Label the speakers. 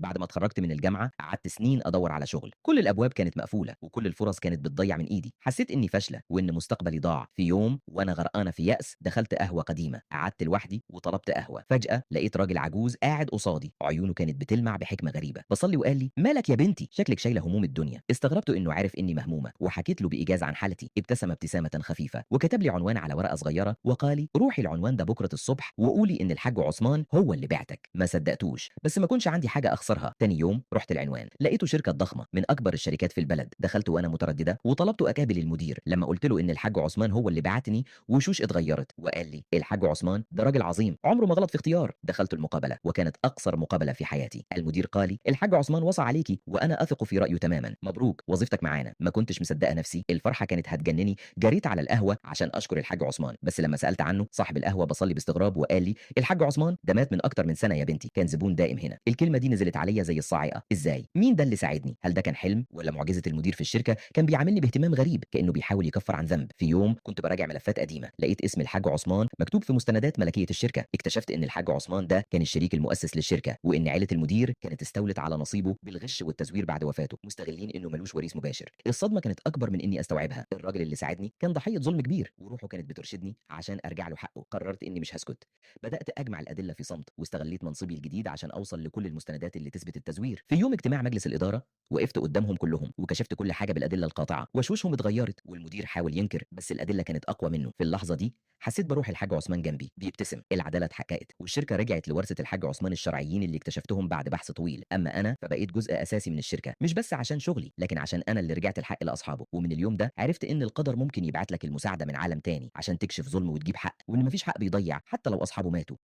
Speaker 1: بعد ما اتخرجت من الجامعة قعدت سنين أدور على شغل، كل الأبواب كانت مقفولة وكل الفرص كانت بتضيع من إيدي، حسيت إني فاشلة وإن مستقبلي ضاع. في يوم وأنا غرقانة في يأس دخلت قهوة قديمة، قعدت لوحدي وطلبت قهوة. فجأة لقيت راجل عجوز قاعد قصادي، عيونه كانت بتلمع بحكمة غريبة، بصلي وقال لي: مالك يا بنتي؟ شكلك شايلة هموم الدنيا. استغربت إنه عارف إني مهمومة وحكيت له بإيجاز عن حالتي. ابتسم ابتسامة خفيفة وكتب لي عنوان على ورقة صغيرة وقال لي: روحي العنوان ده بكرة الصبح وقولي إن الحاج عثمان هو اللي بعتك. ما صدقتوش بس ما كنش عندي حاجة أخسرها. تاني يوم رحت العنوان لقيته شركة ضخمة من أكبر الشركات في البلد. دخلت وأنا مترددة وطلبت أقابل المدير. لما قلت له إن الحاج عثمان هو اللي بعتني وشوش اتغيرت وقال لي: الحاج عثمان ده راجل عظيم عمره ما غلط في اختيار. دخلت المقابلة وكانت أقصر مقابلة في حياتي. المدير قال لي: الحاج عثمان وصى عليكي وأنا أثق في رأيه تماما، مبروك وظيفتك معانا. ما كنتش مصدقة نفسي، الفرحة كانت هتجنني. جريت على القهوة عشان أشكر الحاج عثمان، بس لما سألت عنه صاحب القهوة بصلي باستغراب وقال لي: الحاج عثمان ده مات من أكتر من سنة يا بنتي، كان زبون دائم هنا. الكلمة دي نزلت عليا زي الصاعقة. إزاي؟ مين ده اللي ساعدني؟ هل ده كان حلم ولا معجزة؟ المدير في الشركة كان بيعاملني باهتمام غريب كأنه بيحاول يكفر عن ذنب. في يوم كنت براجع ملفات قديمة لقيت اسم الحاج عثمان مكتوب في مستندات ملكية الشركة. اكتشفت إن الحاج عثمان ده كان الشريك المؤسس للشركة وإن عيلة المدير كانت استولت على نصيبه بالغش والتزوير بعد وفاته، مستغلين إنه ملوش وريث مباشر. الصدمة كانت أكبر من إني أستوعبها. الراجل اللي ساعدني كان ضحية ظلم كبير وروحه كانت بترشدني عشان أرجع له حقه. قررت إني مش هسكت، بدأت أجمع الأدلة في صمت واستغليت منصبي الجديد عشان أوصل لكل المستندات اللي تثبت التزوير. في يوم اجتماع مجلس الإدارة وقفت قدامهم كلهم وكشفت كل حاجة بالأدلة القاطعة، وشوشهم اتغيرت والمدير حاول ينكر بس الأدلة كانت أقوى منه. في اللحظة دي حسيت بروح الحاج عثمان جنبي بيبتسم. العدالة اتحققت والشركة رجعت لورثة الحاج عثمان الشرعيين اللي اكتشفتهم بعد بحث طويل. أما أنا فبقيت جزء أساسي من الشركة، مش بس عشان شغلي لكن عشان أنا اللي رجعت الحق لأصحابه. ومن اليوم ده عرفت إن القدر ممكن يبعت لك المساعدة من عالم تاني عشان تكشف ظلم وتجيب حق، وإن مفيش حق بيضيع حتى لو أصحابه ماتوا.